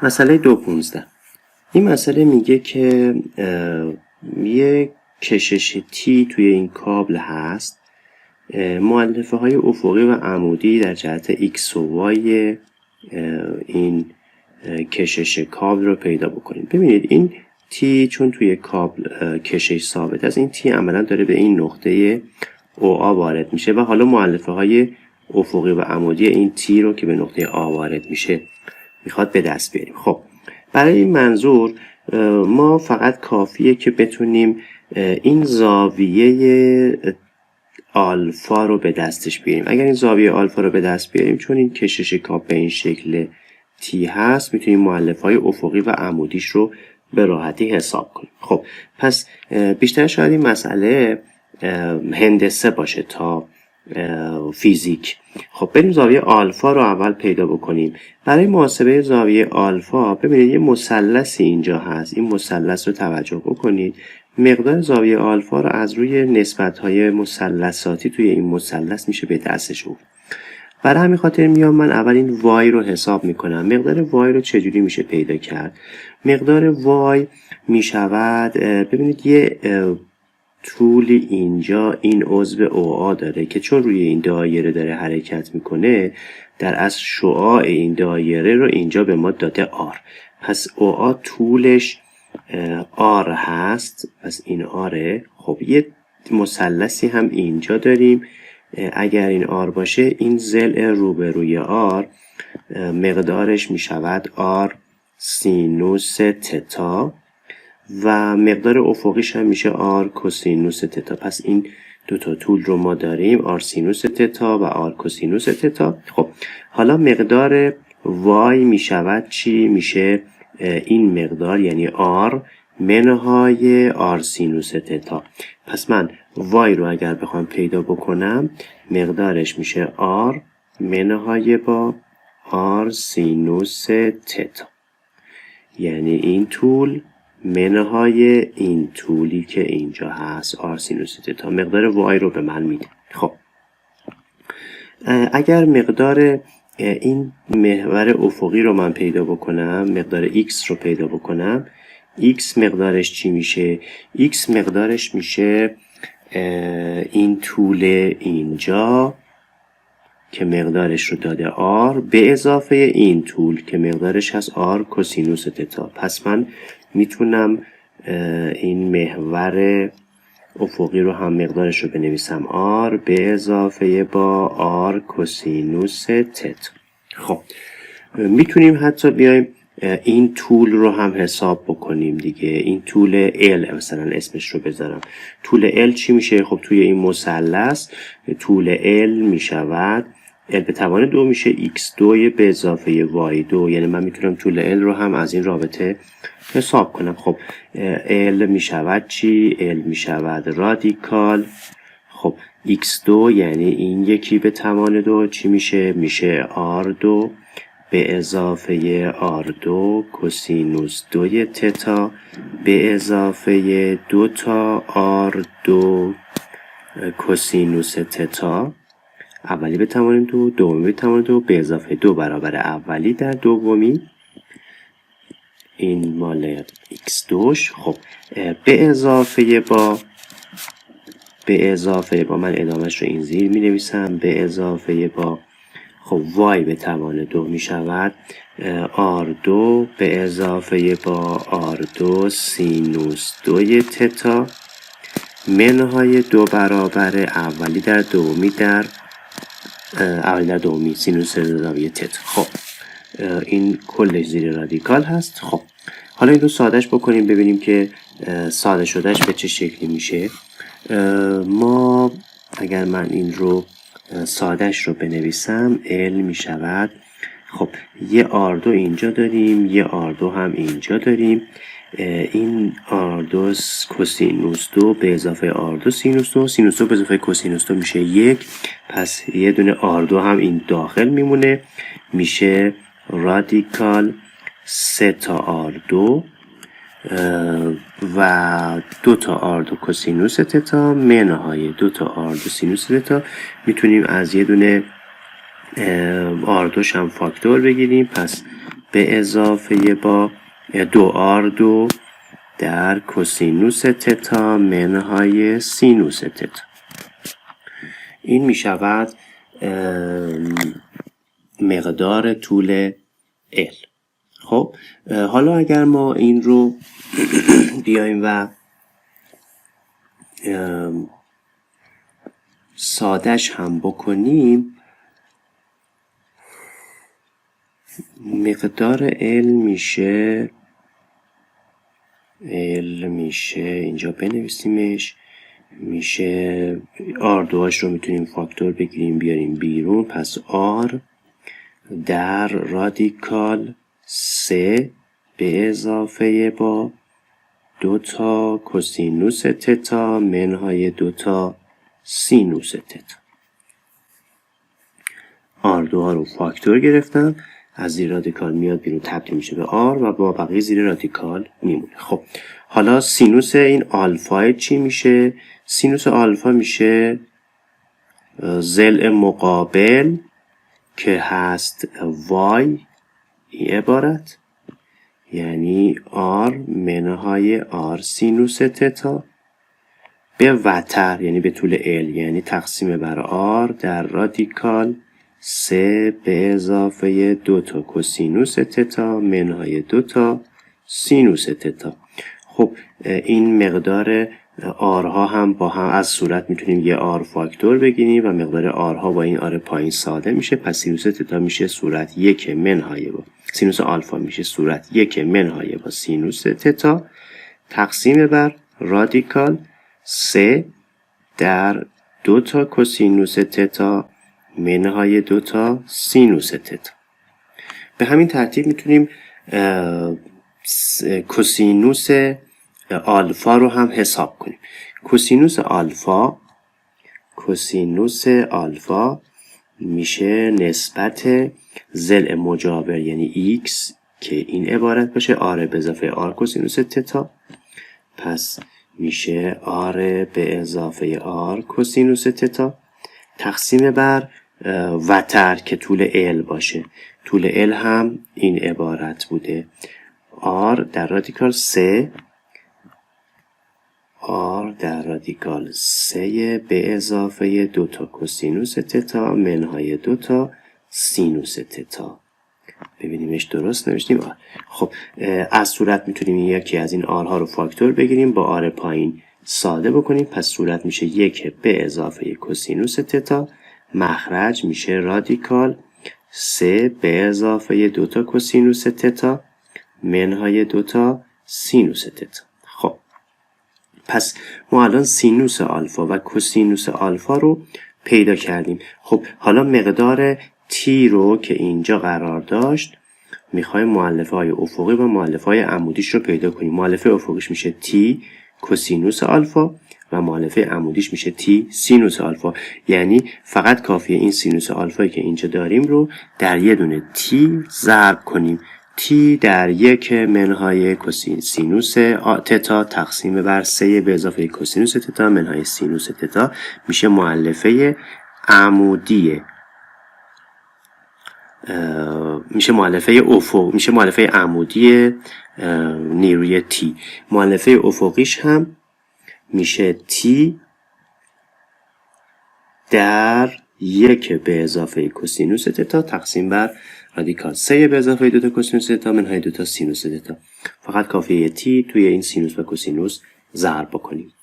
مسئله 2.15 این مسئله میگه که یه کشش تی توی این کابل هست. مؤلفه های افقی و عمودی در جهت x و y این کشش کابل رو پیدا بکنیم. ببینید این تی چون توی کابل کشش ثابت است، این تی عملا داره به این نقطه OA وارد میشه و حالا مؤلفه های افقی و عمودی این تی رو که به نقطه A وارد میشه میخواد به دست بیاریم. خب برای این منظور ما فقط کافیه که بتونیم این زاویه آلفا رو به دستش بیاریم. اگر این زاویه آلفا رو به دست بیاریم، چون این کشش کاب به این شکل تی هست، میتونیم مؤلفه های افقی و عمودیش رو به راحتی حساب کنیم. خب پس بیشتر شاید این مسئله هندسه باشه تا فیزیک. خب بریم زاویه آلفا رو اول پیدا بکنیم. برای محاسبه زاویه آلفا ببینید یه مثلثی اینجا هست. این مثلث رو توجه بکنید. مقدار زاویه آلفا رو از روی نسبت‌های مثلثاتی توی این مثلث میشه به دستش آورد. برای همین خاطر میام من اول این وای رو حساب میکنم. مقدار وای رو چجوری میشه پیدا کرد؟ مقدار وای میشود، ببینید یه طول اینجا این عضو OA داره که چون روی این دایره داره حرکت میکنه، در اصل شعاع این دایره رو اینجا به ما داده R. پس OA طولش R هست، پس این R. خب یه مثلثی هم اینجا داریم. اگر این R باشه، این ضلع روبروی R مقدارش میشود R سینوس تتا و مقدار افقیش هم میشه R کوسینوس تتا. پس این دوتا طول رو ما داریم، R سینوس تتا و R کوسینوس تتا. خب حالا مقدار Y میشود چی؟ میشه این مقدار یعنی R منهای R سینوس تتا. پس من Y رو اگر بخوام پیدا بکنم، مقدارش میشه R منهای با R سینوس تتا، یعنی این طول منهای این طولی که اینجا هست R سینوس تتا. مقدار Y رو به من میده. خب اگر مقدار این محور افقی رو من پیدا بکنم، مقدار X رو پیدا بکنم، X مقدارش چی میشه؟ X مقدارش میشه این طول اینجا که مقدارش رو داده R به اضافه این طول که مقدارش هست R کوسینوس تتا. پس من میتونم این محور افقی رو هم مقدارش رو بنویسم R به اضافه با R کوسینوس تتا. خب میتونیم حتی بیایم این طول رو هم حساب بکنیم دیگه. این طول L مثلا اسمش رو بذارم. طول L چی میشه؟ خب توی این مثلث طول L میشود L به توان 2 میشه x2 به اضافه y2، یعنی من میتونم طول L رو هم از این رابطه حساب کنم. خب L میشود چی؟ L میشود رادیکال. خب x2 یعنی این یکی به توان 2 چی میشه؟ میشه r2 به اضافه R2 کوسینوس 2 تتا به اضافه 2 تا R2 کوسینوس تتا، اولی به توان 2 دومی به توان 2 به اضافه 2 برابر اولی در دومی، این مال x2. خب به اضافه با من ادامهش رو این زیر می نویسم، به اضافه با خب y به توان 2 می شود R2 به اضافه با R2 سینوس 2 تتا منهای 2 برابر اولی در دومی در دومی سینوس زاویه تتا. خب این کلش زیر رادیکال هست. خب حالا این رو سادهش بکنیم ببینیم که ساده شدهش به چه شکلی میشه. ما اگر من این رو سادهش رو بنویسم L می شود، خب یه R2 اینجا داریم، یه R2 هم اینجا داریم. این R2 کوسینوس 2 به اضافه R2 سینوس 2، سینوس 2 به اضافه کوسینوس 2 میشه 1. پس یه دونه R2 هم این داخل میمونه، میشه رادیکال 3 تا R2 و 2 تا R2 کوسینوس تتا منهای 2 تا R2 سینوس تتا. میتونیم از یه دونه R2 هم فاکتور بگیریم، پس به اضافه با 2R2 در کوسینوس تتا منهای سینوس تتا. این می شود مقدار طول L. خب حالا اگر ما این رو بیایم و سادش هم بکنیم، مقدار L میشه اینجا بنویسیمش، میشه R2 رو میتونیم فاکتور بگیریم بیاریم بیرون، پس R در رادیکال 3 به اضافه با 2 تا کوسینوس تتا منهای 2 تا سینوس تتا. R2 رو فاکتور گرفتم، از زیر رادیکال میاد بیرون تبدیل میشه به R و با بقیه زیر رادیکال میمونه. خب حالا سینوس این آلفا چی میشه؟ سینوس آلفا میشه ضلع مقابل که هست y این عبارت، یعنی R منهای R سینوس تتا به وتر، یعنی به طول L، یعنی تقسیم بر R در رادیکال 3 به اضافه 2 تا کوسینوس تتا منهای 2 تا سینوس تتا. خب این مقدار R ها هم با هم از صورت میتونیم یه R فاکتور بگیریم و مقدار R ها با این R پایین ساده میشه، پس سینوس تتا میشه صورت 1 منهای با سینوس آلفا میشه صورت 1 منهای با سینوس تتا تقسیم بر رادیکال 3 در 2 تا کوسینوس تتا منهای 2 تا سینوس تتا. به همین ترتیب میتونیم کوسینوس آلفا رو هم حساب کنیم. کوسینوس آلفا میشه نسبت ضلع مجاور یعنی x که این عبارت باشه R به اضافه R کوسینوس تتا، پس میشه R به اضافه R کوسینوس تتا تقسیم بر وتر که طول L باشه. طول L هم این عبارت بوده R در رادیکال 3 به اضافه 2 تا کوسینوس تتا منهای 2 تا سینوس تتا. ببینیمش درست نوشتیم. خب از صورت میتونیم یکی از این R ها رو فاکتور بگیریم با R پایین ساده بکنیم، پس صورت میشه 1 به اضافه کوسینوس تتا، مخرج میشه رادیکال 3 به اضافه 2 تا کوسینوس تتا منهای 2 تا سینوس تتا. خب پس ما الان سینوس آلفا و کوسینوس آلفا رو پیدا کردیم. خب حالا مقدار t رو که اینجا قرار داشت میخوایم مؤلفه های افقی و مؤلفه های عمودیش رو پیدا کنیم. مؤلفه افقیش میشه t کوسینوس آلفا و مؤلفه عمودیش میشه t سینوس آلفا، یعنی فقط کافیه این سینوس آلفایی که اینجا داریم رو در یه دونه t ضرب کنیم. t در 1 منهای سینوس تتا تقسیم بر 3 به اضافه کوسینوس تتا منهای سینوس تتا میشه مؤلفه عمودی، میشه مؤلفه عمودی نیروی t. مؤلفه افقیش هم میشه t در 1 به اضافه کوسینوس تتا تقسیم بر رادیکال 3 به اضافه 2 تا کوسینوس تتا منهای 2 تا سینوس تتا. فقط کافیه t توی این سینوس و کوسینوس ضرب بکنیم.